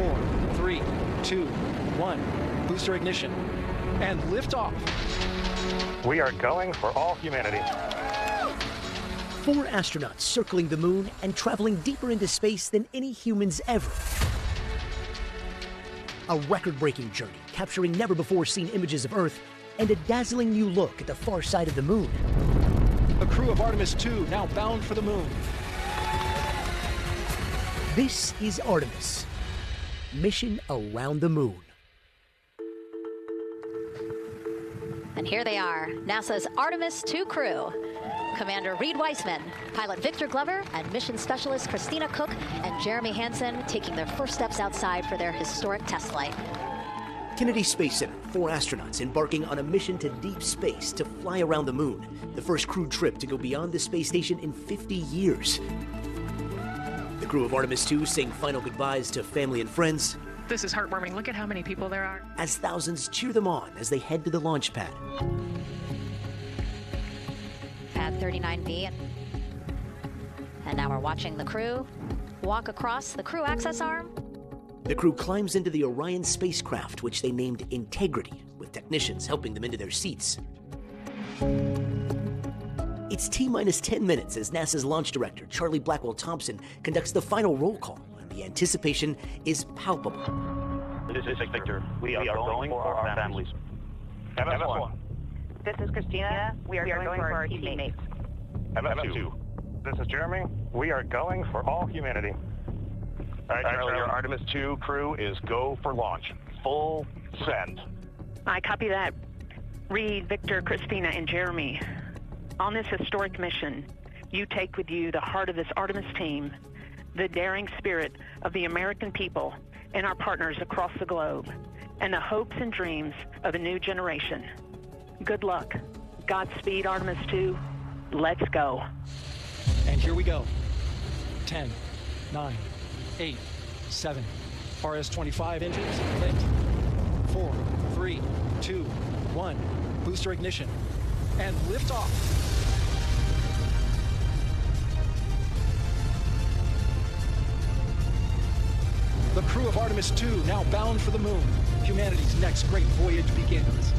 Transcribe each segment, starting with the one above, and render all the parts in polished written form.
4, 3, 2, 1. Booster ignition. And liftoff. We are going for all humanity. 4 astronauts circling the moon and traveling deeper into space than any humans ever. A record-breaking journey, capturing never-before-seen images of Earth and a dazzling new look at the far side of the moon. The crew of Artemis II now bound for the moon. This is Artemis, mission around the moon. And here they are, NASA's Artemis II crew. Commander Reed Weissman, pilot Victor Glover, and mission specialist Christina Cook and Jeremy Hansen taking their first steps outside for their historic test flight. Kennedy Space Center, 4 astronauts embarking on a mission to deep space to fly around the moon. The first crewed trip to go beyond the space station in 50 years. The crew of Artemis II saying final goodbyes to family and friends. This is heartwarming. Look at how many people there are. As thousands cheer them on as they head to the launch pad. Pad 39B. And now we're watching the crew walk across the crew access arm. The crew climbs into the Orion spacecraft, which they named Integrity, with technicians helping them into their seats. It's T-minus 10 minutes as NASA's launch director, Charlie Blackwell Thompson, conducts the final roll call, and the anticipation is palpable. This is Victor. We are going for our families. MS1. This is Christina. We are going for our teammates. MS2. This is Jeremy. We are going for all humanity. All right, Charlie, your Artemis II crew is go for launch. Full send. I copy that. Reed, Victor, Christina, and Jeremy. On this historic mission, you take with you the heart of this Artemis team, the daring spirit of the American people and our partners across the globe, and the hopes and dreams of a new generation. Good luck. Godspeed, Artemis II. Let's go. And here we go. 10, 9, 8, 7. RS-25 engines lit. 4, 3, 2, 1. Booster ignition. And liftoff. The crew of Artemis II now bound for the moon. Humanity's next great voyage begins.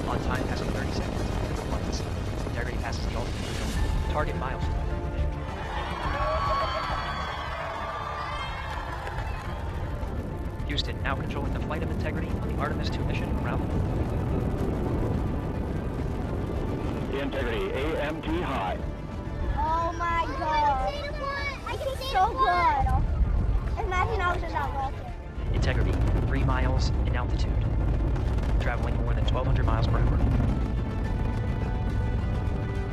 On time passing 30 seconds. Flights. Integrity passes the altitude. Target milestone. Houston now controlling the flight of Integrity on the Artemis II mission around the moon. Integrity, AMT high. Oh my god. This is so good. Imagine I was in that rocket. Integrity, 3 miles in altitude. Traveling more than 1,200 miles per hour.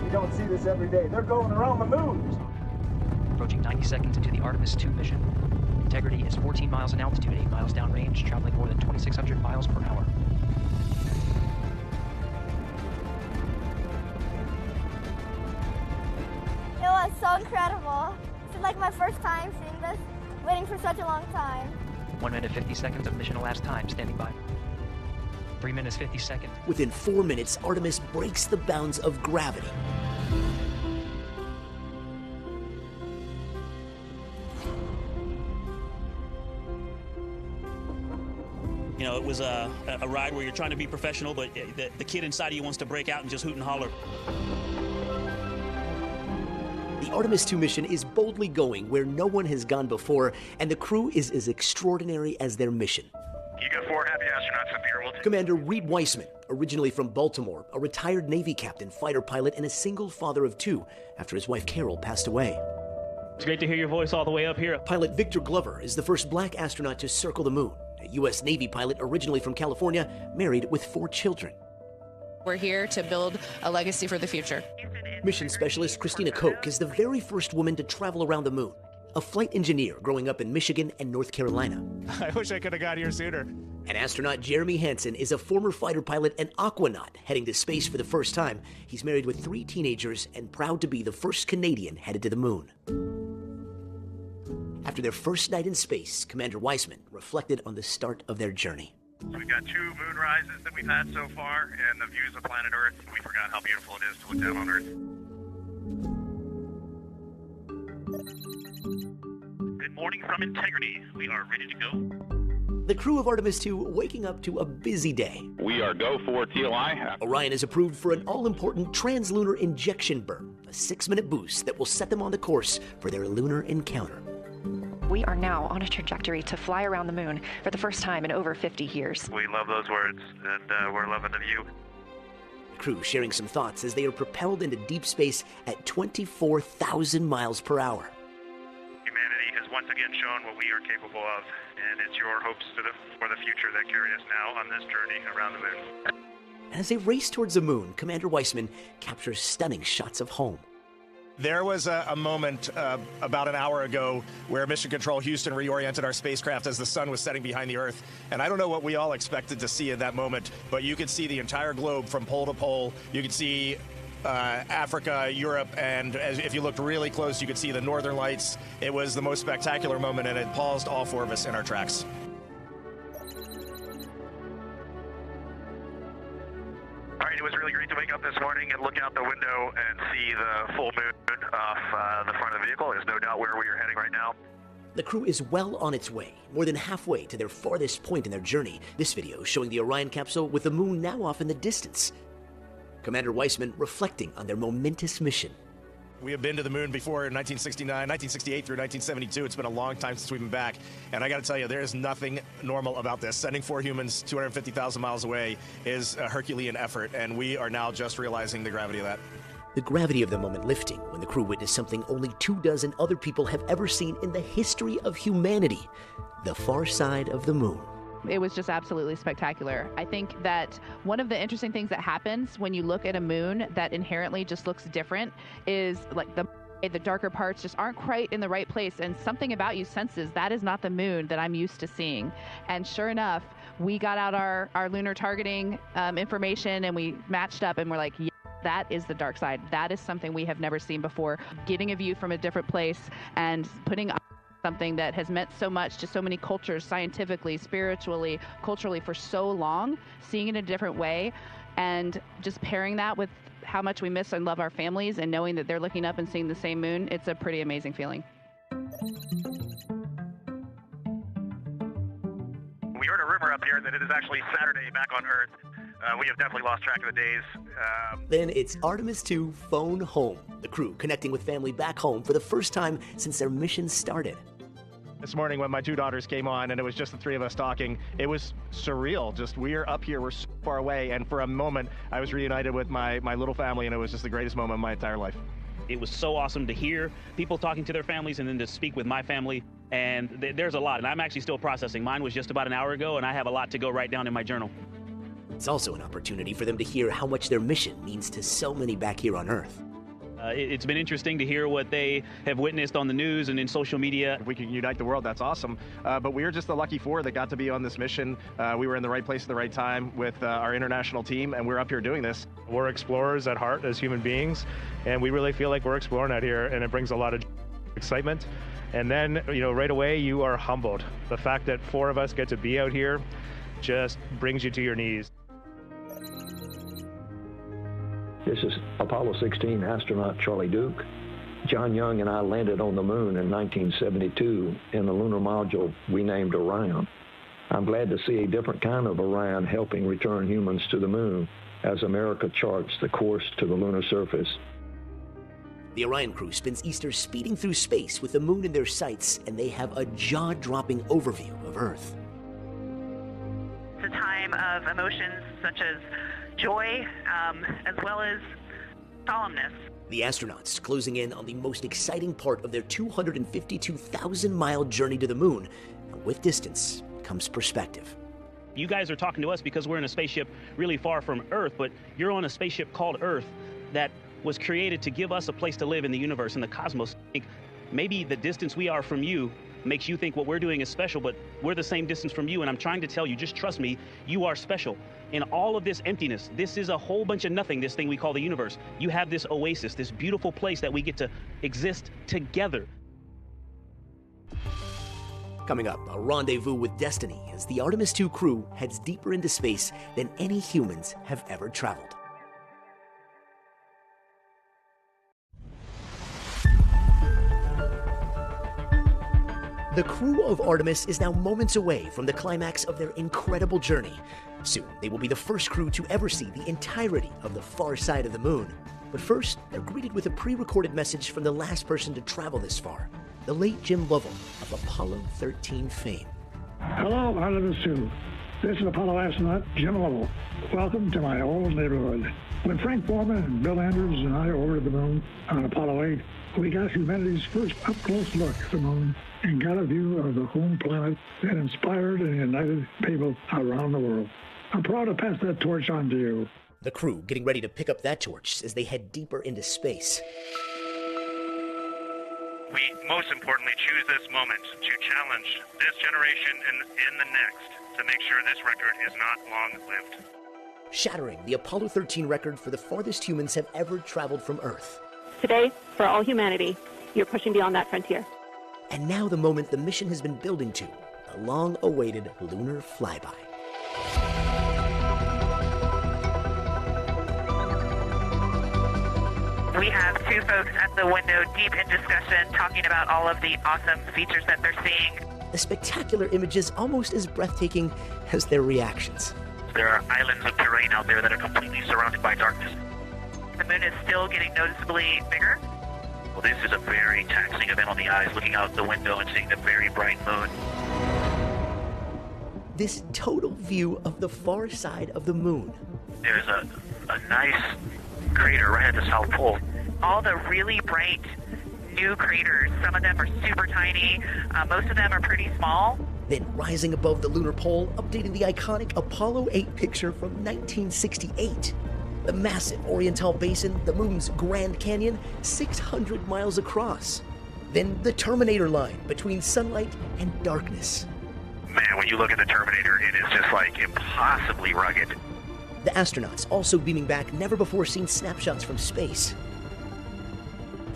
You don't see this every day. They're going around the moon. Approaching 90 seconds into the Artemis II mission. Integrity is 14 miles in altitude, 8 miles downrange, traveling more than 2,600 miles per hour. It was so incredible. This is like my first time seeing this, waiting for such a long time. 1 minute 50 seconds of mission elapsed time standing by. 3 minutes 50 seconds. Within 4 minutes, Artemis breaks the bounds of gravity. You know, it was a ride where you're trying to be professional, but the kid inside of you wants to break out and just hoot and holler. The Artemis II mission is boldly going where no one has gone before, and the crew is as extraordinary as their mission. You got 4 happy astronauts up here. Commander Reed Weissman, originally from Baltimore, a retired Navy captain, fighter pilot, and a single father of 2 after his wife Carol passed away. It's great to hear your voice all the way up here. Pilot Victor Glover is the first black astronaut to circle the moon. A U.S. Navy pilot originally from California, married with 4 children. We're here to build a legacy for the future. Mission specialist Christina Koch is the very first woman to travel around the moon. A flight engineer growing up in Michigan and North Carolina. I wish I could have got here sooner. And astronaut Jeremy Hansen is a former fighter pilot and aquanaut heading to space for the first time. He's married with 3 teenagers and proud to be the first Canadian headed to the moon. After their first night in space, Commander Weissman reflected on the start of their journey. We've got 2 moon rises that we've had so far, and the views of planet Earth. We forgot how beautiful it is to look down on Earth. Good morning from Integrity. We are ready to go. The crew of Artemis II waking up to a busy day. We are go for TLI. Orion is approved for an all-important translunar injection burn, a 6-minute boost that will set them on the course for their lunar encounter. We are now on a trajectory to fly around the moon for the first time in over 50 years. We love those words, and we're loving the view. The crew sharing some thoughts as they are propelled into deep space at 24,000 miles per hour. Humanity has once again shown what we are capable of, and it's your hopes for the future that carry us now on this journey around the moon. As they race towards the moon, Commander Weissman captures stunning shots of home. There was a moment about an hour ago where Mission Control Houston reoriented our spacecraft as the sun was setting behind the Earth. And I don't know what we all expected to see in that moment, but you could see the entire globe from pole to pole. You could see Africa, Europe, and if you looked really close, you could see the Northern Lights. It was the most spectacular moment, and it paused all 4 of us in our tracks. All right, it was really great to wake up this morning and look out the window and see the full moon off the front of the vehicle. There's no doubt where we are heading right now. The crew is well on its way, more than halfway to their farthest point in their journey. This video showing the Orion capsule with the moon now off in the distance. Commander Weissman reflecting on their momentous mission. We have been to the moon before in 1969, 1968 through 1972. It's been a long time since we've been back. And I got to tell you, there is nothing normal about this. Sending 4 humans 250,000 miles away is a Herculean effort, and we are now just realizing the gravity of that. The gravity of the moment lifting when the crew witnessed something only 24 other people have ever seen in the history of humanity, the far side of the moon. It was just absolutely spectacular. I think that one of the interesting things that happens when you look at a moon that inherently just looks different is like the darker parts just aren't quite in the right place, and something about you senses that is not the moon that I'm used to seeing. And sure enough, we got out our lunar targeting information and we matched up and we're like, yeah, that is the dark side. That is something we have never seen before. Getting a view from a different place and putting up something that has meant so much to so many cultures, scientifically, spiritually, culturally, for so long, seeing it in a different way, and just pairing that with how much we miss and love our families and knowing that they're looking up and seeing the same moon, it's a pretty amazing feeling. We heard a rumor up here that it is actually Saturday back on Earth. We have definitely lost track of the days. Then it's Artemis II phone home, the crew connecting with family back home for the first time since their mission started. This morning when my 2 daughters came on and it was just the 3 of us talking, it was surreal. Just we're up here, we're so far away, and for a moment I was reunited with my little family, and it was just the greatest moment of my entire life. It was so awesome to hear people talking to their families and then to speak with my family. And there's a lot, and I'm actually still processing. Mine was just about an hour ago, and I have a lot to go write down in my journal. It's also an opportunity for them to hear how much their mission means to so many back here on Earth. It's been interesting to hear what they have witnessed on the news and in social media. If we can unite the world, that's awesome. But we were just the lucky 4 that got to be on this mission. We were in the right place at the right time with our international team, and we're up here doing this. We're explorers at heart as human beings, and we really feel like we're exploring out here, and it brings a lot of excitement. And then, right away, you are humbled. The fact that 4 of us get to be out here just brings you to your knees. This is Apollo 16 astronaut Charlie Duke. John Young and I landed on the moon in 1972 in the lunar module we named Orion. I'm glad to see a different kind of Orion helping return humans to the moon as America charts the course to the lunar surface. The Orion crew spends Easter speeding through space with the moon in their sights, and they have a jaw-dropping overview of Earth. It's a time of emotions such as joy, as well as solemnness. The astronauts closing in on the most exciting part of their 252,000-mile journey to the moon. And with distance comes perspective. You guys are talking to us because we're in a spaceship really far from Earth, but you're on a spaceship called Earth that was created to give us a place to live in the universe, in the cosmos. Maybe the distance we are from you makes you think what we're doing is special, but we're the same distance from you, and I'm trying to tell you, just trust me, you are special. In all of this emptiness, this is a whole bunch of nothing, this thing we call the universe. You have this oasis, this beautiful place that we get to exist together. Coming up, a rendezvous with destiny as the Artemis II crew heads deeper into space than any humans have ever traveled. The crew of Artemis is now moments away from the climax of their incredible journey. Soon, they will be the first crew to ever see the entirety of the far side of the moon. But first, they're greeted with a pre-recorded message from the last person to travel this far, the late Jim Lovell of Apollo 13 fame. Hello, Artemis II. This is Apollo astronaut Jim Lovell. Welcome to my old neighborhood. When Frank Borman and Bill Andrews and I orbited the moon on Apollo 8, we got humanity's first up-close look at the moon and got a view of the home planet that inspired and united people around the world. I'm proud to pass that torch on to you. The crew getting ready to pick up that torch as they head deeper into space. We most importantly choose this moment to challenge this generation and the next to make sure this record is not long-lived. Shattering the Apollo 13 record for the farthest humans have ever traveled from Earth. Today, for all humanity, you're pushing beyond that frontier. And now the moment the mission has been building to, a long-awaited lunar flyby. We have two folks at the window deep in discussion talking about all of the awesome features that they're seeing. The spectacular images almost as breathtaking as their reactions. There are islands of terrain out there that are completely surrounded by darkness. The moon is still getting noticeably bigger. Well, this is a very taxing event on the eyes, looking out the window and seeing the very bright moon. This total view of the far side of the moon. There's a nice crater right at the South Pole. All the really bright new craters, some of them are super tiny, most of them are pretty small. Then rising above the lunar pole, updating the iconic Apollo 8 picture from 1968. The massive Oriental Basin, the moon's Grand Canyon, 600 miles across. Then the Terminator line between sunlight and darkness. Man, when you look at the Terminator, it is just like impossibly rugged. The astronauts also beaming back never-before-seen snapshots from space.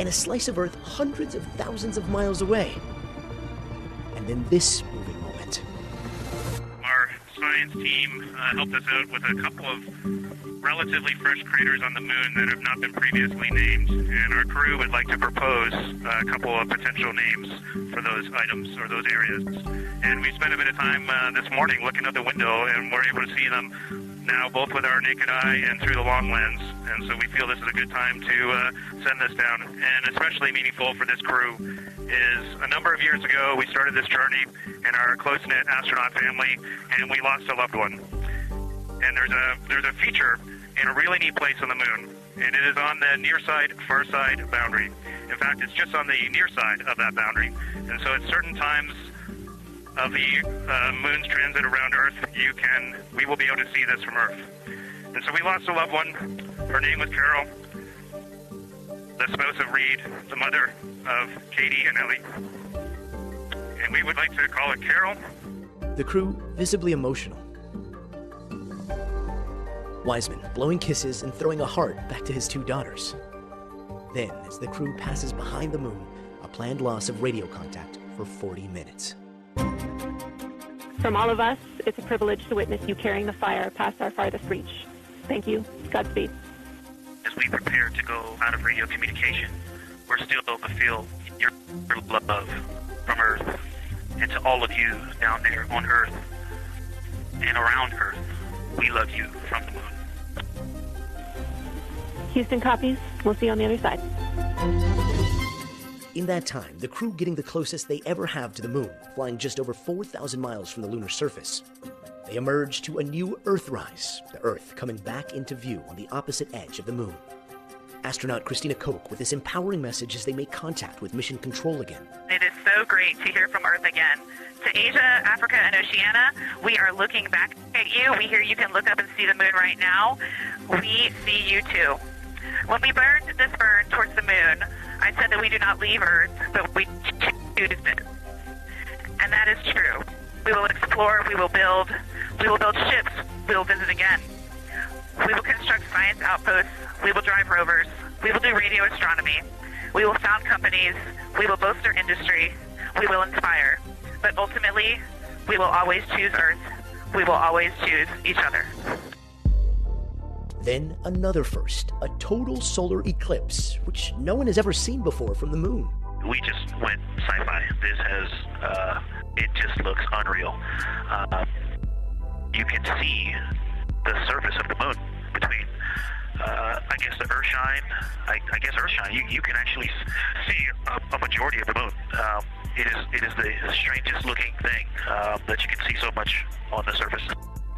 And a slice of Earth hundreds of thousands of miles away. And then this moving moment. Our science team helped us out with a couple of relatively fresh craters on the moon that have not been previously named, and our crew would like to propose a couple of potential names for those items or those areas. And we spent a bit of time this morning looking out the window, and we're able to see them now both with our naked eye and through the long lens, and so we feel this is a good time to send this down. And especially meaningful for this crew is a number of years ago we started this journey in our close-knit astronaut family, and we lost a loved one. And there's a feature in a really neat place on the moon, and it is on the near side, far side boundary. In fact, it's just on the near side of that boundary, and so at certain times of the moon's transit around Earth, we will be able to see this from Earth. And so we lost a loved one. Her name was Carol, the spouse of Reed, the mother of Katie and Ellie. And we would like to call it Carol. The crew visibly emotional. Wiseman blowing kisses and throwing a heart back to his two daughters. Then, as the crew passes behind the moon, a planned loss of radio contact for 40 minutes. From all of us, it's a privilege to witness you carrying the fire past our farthest reach. Thank you. Godspeed. As we prepare to go out of radio communication, we're still to feel your love from Earth, and to all of you down there on Earth and around Earth, we love you from the moon. Houston copies. We'll see you on the other side. In that time, the crew getting the closest they ever have to the moon, flying just over 4,000 miles from the lunar surface. They emerge to a new Earthrise, the Earth coming back into view on the opposite edge of the moon. Astronaut Christina Koch with this empowering message as they make contact with Mission Control again. It is so great to hear from Earth again. To Asia, Africa, and Oceania, we are looking back at you. We hear you can look up and see the moon right now. We see you too. When we burned this burn towards the moon, I said that we do not leave Earth, but we choose it. And that is true. We will explore, we will build ships, we will visit again. We will construct science outposts, we will drive rovers, we will do radio astronomy, we will found companies, we will bolster industry, we will inspire. But ultimately, we will always choose Earth, we will always choose each other. Then another first, a total solar eclipse, which no one has ever seen before from the moon. We just went sci-fi. This has, it just looks unreal. You can see the surface of the moon between, I guess the Earthshine. I guess Earthshine. You can actually see a majority of the moon. It is the strangest looking thing that you can see so much on the surface.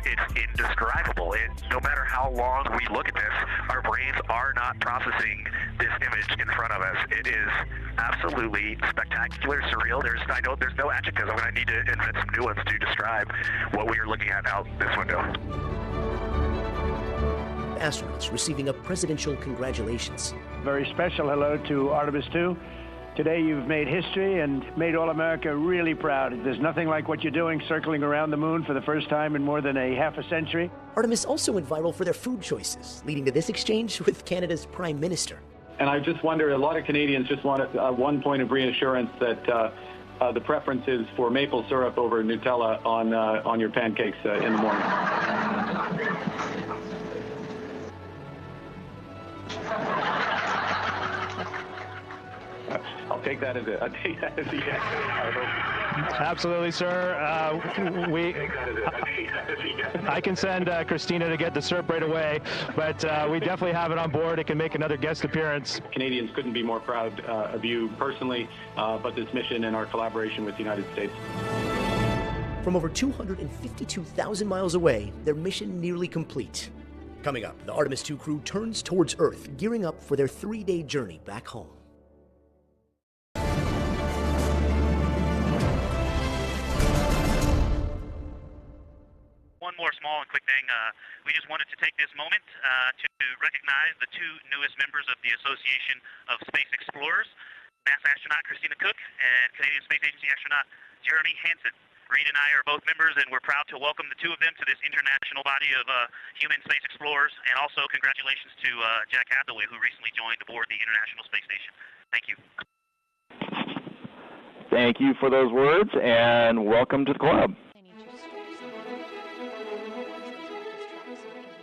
It's indescribable. No matter how long we look at this, our brains are not processing this image in front of us. It is absolutely spectacular, surreal. I know there's no adjectives. I'm going to need to invent some new ones to describe what we are looking at out this window. Astronauts receiving a presidential congratulations. Very special hello to Artemis II. Today you've made history and made all America really proud. There's nothing like what you're doing, circling around the moon for the first time in more than a half a century. Artemis also went viral for their food choices, leading to this exchange with Canada's Prime Minister. And I just wonder, a lot of Canadians just want one point of reassurance that the preference is for maple syrup over Nutella on your pancakes in the morning. I'll take that as a yes. Absolutely, sir. I can send Christina to get the syrup right away, but we definitely have it on board. It can make another guest appearance. Canadians couldn't be more proud of you personally, but this mission and our collaboration with the United States. From over 252,000 miles away, their mission nearly complete. Coming up, the Artemis II crew turns towards Earth, gearing up for their 3-day journey back home. One more small and quick thing. We just wanted to take this moment to recognize the two newest members of the Association of Space Explorers, NASA astronaut Christina Cook and Canadian Space Agency astronaut Jeremy Hansen. Reed and I are both members, and we're proud to welcome the two of them to this international body of human space explorers. And also congratulations to Jack Hathaway, who recently joined aboard the International Space Station. Thank you. Thank you for those words, and welcome to the club.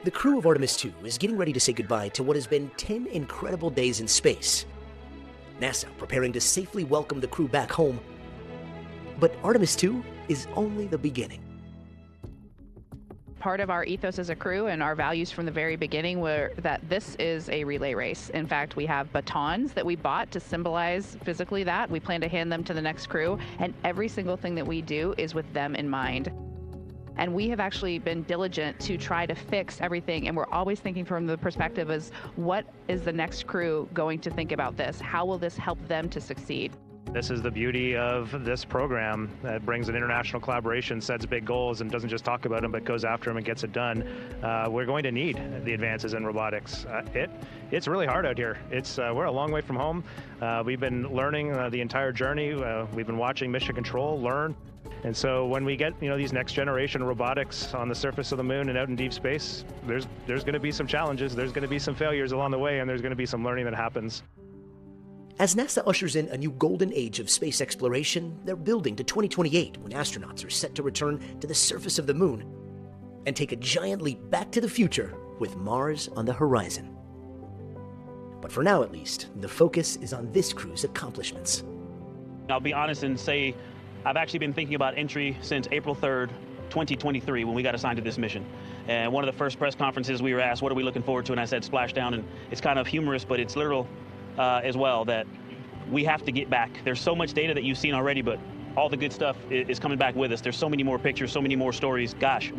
The crew of Artemis II is getting ready to say goodbye to what has been 10 incredible days in space. NASA preparing to safely welcome the crew back home. But Artemis II is only the beginning. Part of our ethos as a crew and our values from the very beginning were that this is a relay race. In fact, we have batons that we bought to symbolize physically that. We plan to hand them to the next crew, and every single thing that we do is with them in mind. And we have actually been diligent to try to fix everything, and we're always thinking from the perspective as what is the next crew going to think about this? How will this help them to succeed? This is the beauty of this program that brings an international collaboration, sets big goals, and doesn't just talk about them, but goes after them and gets it done. We're going to need the advances in robotics. It's really hard out here. We're a long way from home. We've been learning the entire journey. We've been watching Mission Control learn. And so when we get these next generation robotics on the surface of the moon and out in deep space, there's going to be some challenges, there's going to be some failures along the way, and there's going to be some learning that happens. As NASA ushers in a new golden age of space exploration, they're building to 2028 when astronauts are set to return to the surface of the moon and take a giant leap back to the future with Mars on the horizon. But for now, at least, the focus is on this crew's accomplishments. I'll be honest and say I've actually been thinking about entry since April 3rd, 2023, when we got assigned to this mission. And one of the first press conferences we were asked, what are we looking forward to? And I said splashdown, and it's kind of humorous, but it's literal as well, that we have to get back. There's so much data that you've seen already, but all the good stuff is coming back with us. There's so many more pictures, so many more stories. Gosh,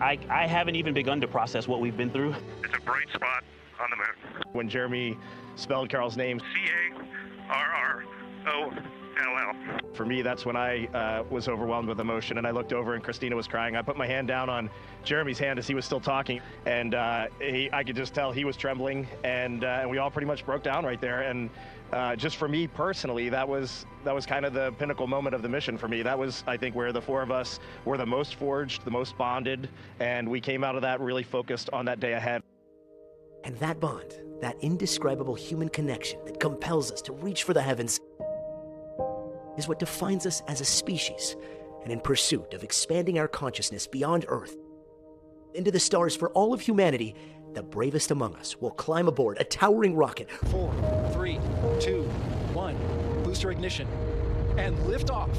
I haven't even begun to process what we've been through. It's a bright spot on the moon. When Jeremy spelled Carl's name, C-A-R-R-O-L-L. For me, that's when I was overwhelmed with emotion, and I looked over and Christina was crying. I put my hand down on Jeremy's hand as he was still talking, and I could just tell he was trembling, and we all pretty much broke down right there. And just for me personally, that was kind of the pinnacle moment of the mission for me. That was, I think, where the four of us were the most forged, the most bonded, and we came out of that really focused on that day ahead. And that bond, that indescribable human connection that compels us to reach for the heavens, is what defines us as a species, and in pursuit of expanding our consciousness beyond Earth into the stars for all of humanity, the bravest among us will climb aboard a towering rocket. 4, 3, 3, 2, 1. Booster ignition. And lift off.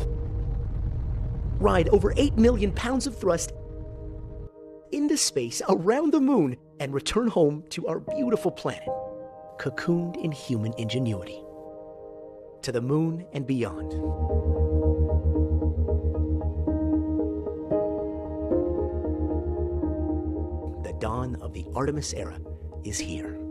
Ride over 8 million pounds of thrust into space around the moon and return home to our beautiful planet, cocooned in human ingenuity. To the moon and beyond. The dawn of the Artemis era is here.